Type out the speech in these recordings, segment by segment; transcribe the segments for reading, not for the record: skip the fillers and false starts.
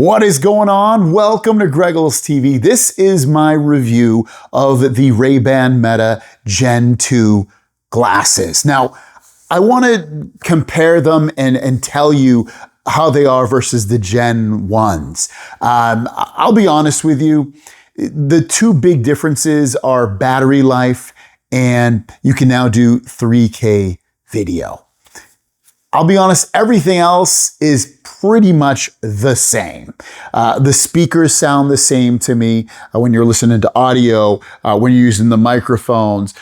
What is going on? Welcome to Greggles TV. This is my review of the RayBan Meta Gen 2 glasses. Now, I want to compare them and tell you how they are versus the Gen 1s. I'll be honest with you, the two big differences are battery life and you can now do 3K video. I'll be honest, everything else is pretty much the same. The speakers sound the same to me when you're listening to audio, when you're using the microphones.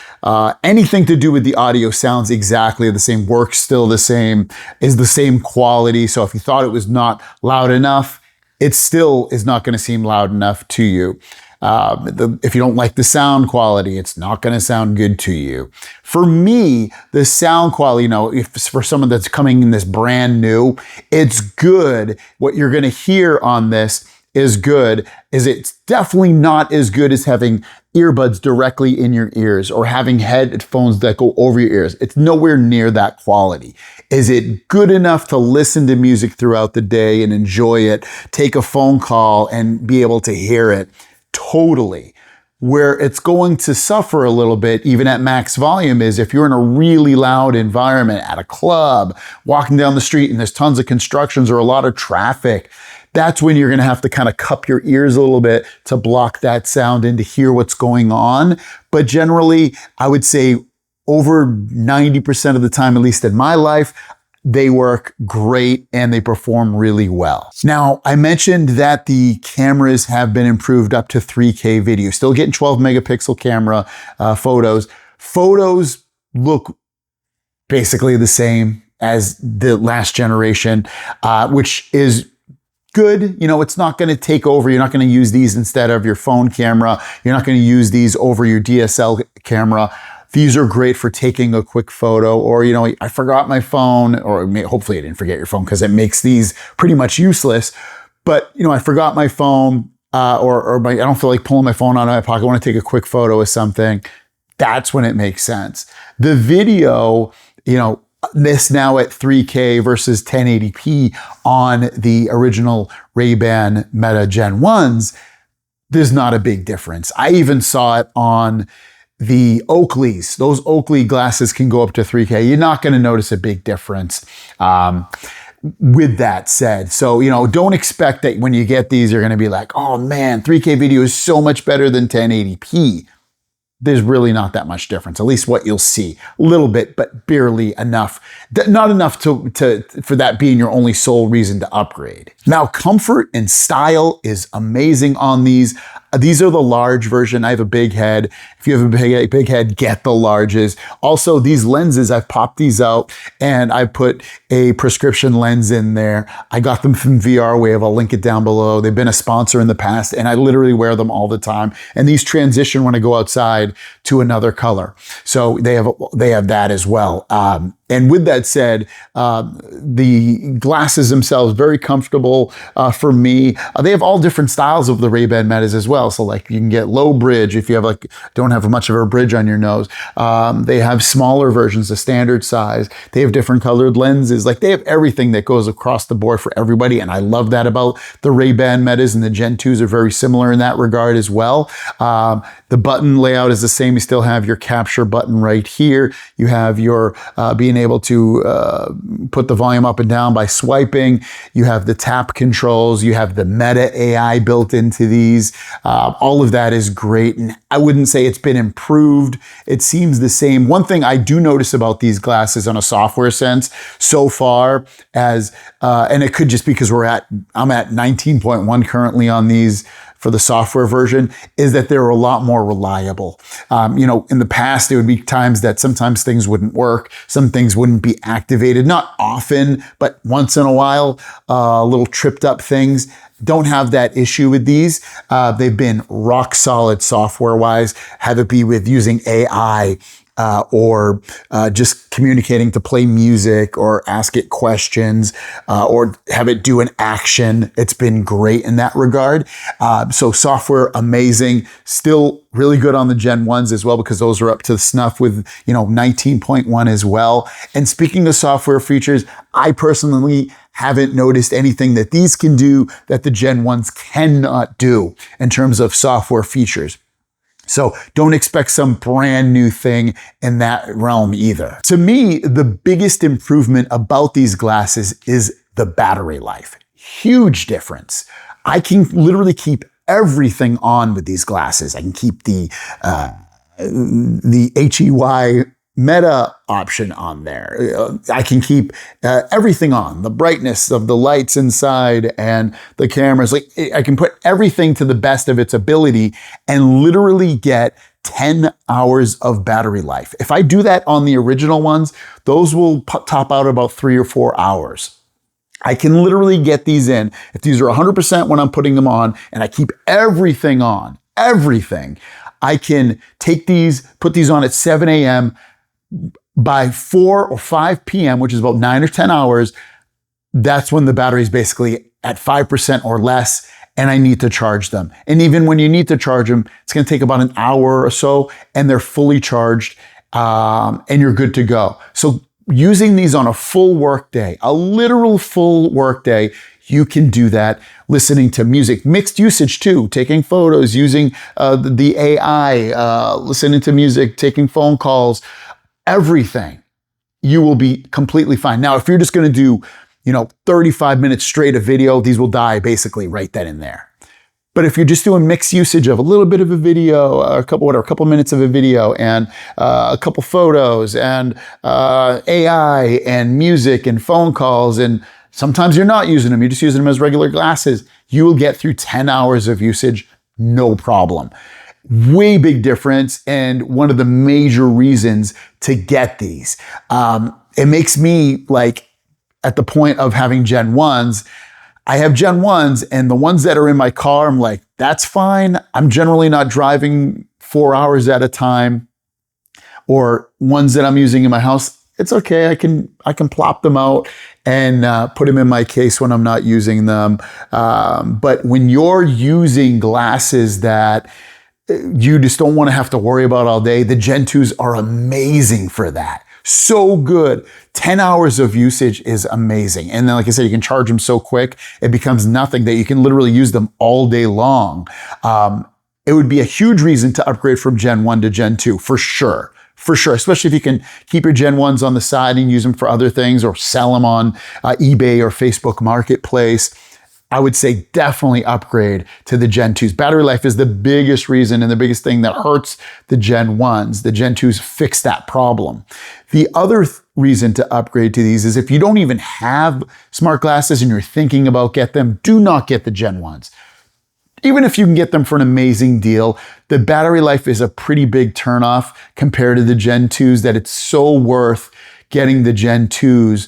Anything to do with the audio sounds exactly the same, works still the same, is the same quality. So if you thought it was not loud enough, it still is not going to seem loud enough to you. If you don't like the sound quality, it's not going to sound good to you. For me, the sound quality, if for someone that's coming in this brand new, it's good. What you're going to hear on this is good. It's definitely not as good as having earbuds directly in your ears or having headphones that go over your ears. It's nowhere near that quality. Is it good enough to listen to music throughout the day and enjoy it, take a phone call and be able to hear it? Totally. Where it's going to suffer a little bit, even at max volume, is if you're in a really loud environment at a club, walking down the street and there's tons of constructions or a lot of traffic. That's when you're going to have to kind of cup your ears a little bit to block that sound and to hear what's going on. But generally, I would say over 90% of the time, at least in my life, they work great and they perform really well. Now, I mentioned that the cameras have been improved up to 3K video. Still getting 12 megapixel camera photos. Photos look basically the same as the last generation, which is good. It's not going to take over. You're not going to use these instead of your phone camera. You're not going to use these over your DSL camera. These are great for taking a quick photo or, I forgot my phone, or hopefully I didn't forget your phone because it makes these pretty much useless. But, I forgot my phone I don't feel like pulling my phone out of my pocket. I want to take a quick photo of something. That's when it makes sense. The video, this now at 3K versus 1080p on the original RayBan Meta Gen 1s, there's not a big difference. I even saw it on the Oakleys. Those Oakley glasses can go up to 3K. You're not going to notice a big difference with that said. So, don't expect that when you get these, you're going to be like, oh man, 3K video is so much better than 1080p. There's really not that much difference, at least what you'll see. A little bit, but barely enough. Not enough for that being your only sole reason to upgrade. Now, comfort and style is amazing on these. These are the large version. I have a big head. If you have a big head, get the larges. Also, these lenses, I've popped these out and I put a prescription lens in there. I got them from VR Wave. I'll link it down below. They've been a sponsor in the past and I literally wear them all the time. And these transition when I go outside to another color. So they have that as well. And with that said, the glasses themselves, very comfortable for me. They have all different styles of the RayBan Metas as well. So like you can get low bridge if you have don't have much of a bridge on your nose. They have smaller versions, the standard size. They have different colored lenses. Like they have everything that goes across the board for everybody. And I love that about the RayBan Metas, and the Gen 2s are very similar in that regard as well. The button layout is the same. You still have your capture button right here. You have your being able to put the volume up and down by swiping. You have the tap controls. You have the Meta AI built into these. All of that is great. And I wouldn't say it's been improved. It seems the same. One thing I do notice about these glasses on a software sense so far as, and it could just be because I'm at 19.1 currently on these for the software version, is that they're a lot more reliable. In the past, there would be times that sometimes things wouldn't work. Some things wouldn't be activated, not often, but once in a while, little tripped up things. Don't have that issue with these. They've been rock solid software wise, have it be with using AI, or just communicating to play music or ask it questions, or have it do an action. It's been great in that regard. So software, amazing. Still really good on the Gen 1s as well, because those are up to snuff with, 19.1 as well. And speaking of software features, I personally haven't noticed anything that these can do that the Gen 1s cannot do in terms of software features. So don't expect some brand new thing in that realm either. To me, the biggest improvement about these glasses is the battery life. Huge difference. I can literally keep everything on with these glasses. I can keep the HEY Meta option on there. I can keep everything on, the brightness of the lights inside and the cameras. Like, I can put everything to the best of its ability and literally get 10 hours of battery life. If I do that on the original ones, those will top out about 3 or 4 hours. I can literally get these in. If these are 100% when I'm putting them on and I keep everything on, everything, I can take these, put these on at 7 a.m. By 4 or 5 p.m., which is about 9 or 10 hours, that's when the battery is basically at 5% or less, and I need to charge them. And even when you need to charge them, it's going to take about an hour or so, and they're fully charged, and you're good to go. So using these on a full work day, a literal full work day, you can do that. Listening to music, mixed usage too, taking photos, using the AI, listening to music, taking phone calls, everything, you will be completely fine. Now, if you're just going to do, 35 minutes straight of video, these will die basically right then and there. But if you're just doing mixed usage of a little bit of a video, a couple minutes of a video, and a couple photos, and AI, and music, and phone calls, and sometimes you're not using them, you're just using them as regular glasses, you will get through 10 hours of usage, no problem. Way big difference, and one of the major reasons to get these. It makes me at the point of having Gen 1s, I have Gen 1s, and the ones that are in my car, I'm like, that's fine. I'm generally not driving 4 hours at a time. Or ones that I'm using in my house, it's okay. I can plop them out and put them in my case when I'm not using them. But when you're using glasses that you just don't want to have to worry about all day, the Gen 2s are amazing for that. So good. 10 hours of usage is amazing. And then, like I said, you can charge them so quick, it becomes nothing, that you can literally use them all day long. It would be a huge reason to upgrade from Gen 1 to Gen 2, for sure. For sure, especially if you can keep your Gen 1s on the side and use them for other things, or sell them on eBay or Facebook Marketplace. I would say definitely upgrade to the Gen 2s. Battery life is the biggest reason and the biggest thing that hurts the Gen 1s. The Gen 2s fix that problem. The other reason to upgrade to these is if you don't even have smart glasses and you're thinking about get them, do not get the Gen 1s. Even if you can get them for an amazing deal, the battery life is a pretty big turnoff compared to the Gen 2s, that it's so worth getting the Gen 2s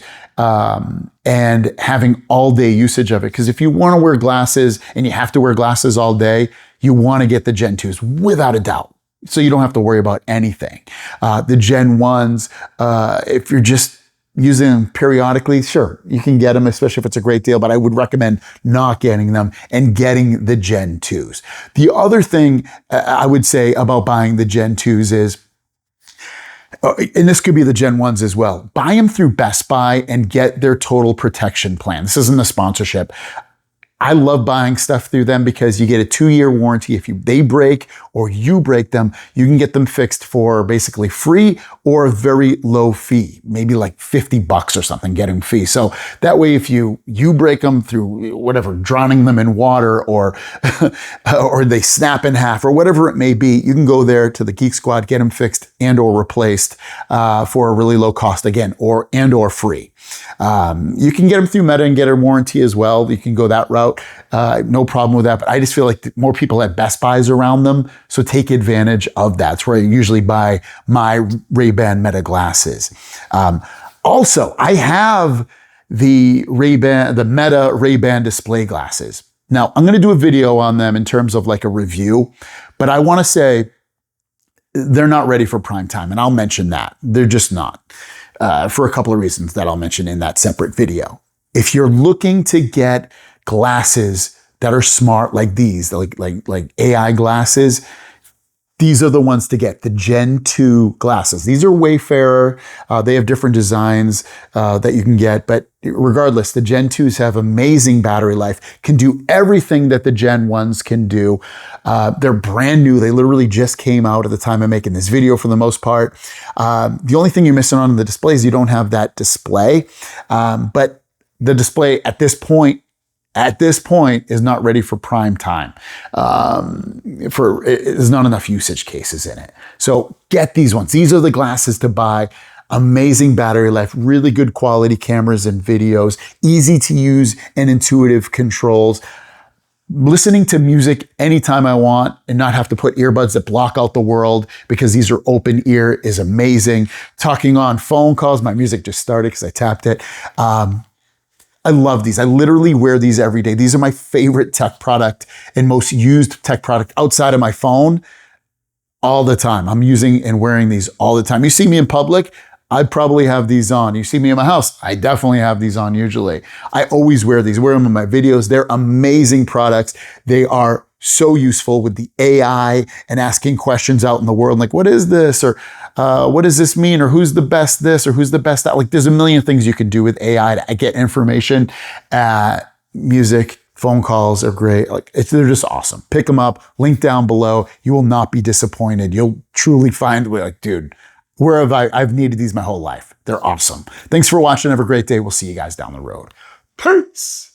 and having all day usage of it. Because if you want to wear glasses and you have to wear glasses all day, you want to get the Gen 2s without a doubt. So you don't have to worry about anything. The Gen 1s, if you're just using them periodically, sure, you can get them, especially if it's a great deal, but I would recommend not getting them and getting the Gen 2s. The other thing I would say about buying the Gen 2s is, and this could be the Gen 1s as well, buy them through Best Buy and get their total protection plan. This isn't a sponsorship. I love buying stuff through them because you get a 2-year warranty. If they break or you break them, you can get them fixed for basically free or a very low fee, maybe like $50 or something, getting fee. So that way, if you break them through whatever, drowning them in water or or they snap in half or whatever it may be, you can go there to the Geek Squad, get them fixed and or replaced for a really low cost again, or free. You can get them through Meta and get a warranty as well. You can go that route. No problem with that. But I just feel like more people have Best Buys around them. So take advantage of that. It's where I usually buy my RayBan Meta glasses. Also, I have the Meta RayBan display glasses. Now, I'm going to do a video on them in terms of like a review, but I want to say they're not ready for prime time. And I'll mention that. They're just not. For a couple of reasons that I'll mention in that separate video. If you're looking to get glasses that are smart like these, like AI glasses, these are the ones to get, the Gen 2 glasses. These are Wayfarer. They have different designs that you can get, but regardless, the Gen 2s have amazing battery life, can do everything that the Gen 1s can do. They're brand new. They literally just came out at the time of making this video for the most part. The only thing you're missing on the display is you don't have that display, but the display at this point is not ready for prime time. There's not enough usage cases in it. So get these ones. These are the glasses to buy. Amazing battery life, really good quality cameras and videos, easy to use and intuitive controls. Listening to music anytime I want and not have to put earbuds that block out the world because these are open ear is amazing. Talking on phone calls, my music just started because I tapped it. I love these. I literally wear these every day. These are my favorite tech product and most used tech product outside of my phone all the time. I'm using and wearing these all the time. You see me in public, I probably have these on. You see me in my house, I definitely have these on usually. I always wear these, wear them in my videos. They're amazing products. They are so useful with the AI and asking questions out in the world, like, what is this? Or what does this mean? Or who's the best this? Or who's the best that? Like, there's a million things you can do with AI to get information. Music, phone calls are great. Like, they're just awesome. Pick them up, link down below. You will not be disappointed. You'll truly find, like, dude, where have I've needed these my whole life. They're awesome. Thanks for watching. Have a great day. We'll see you guys down the road. Peace.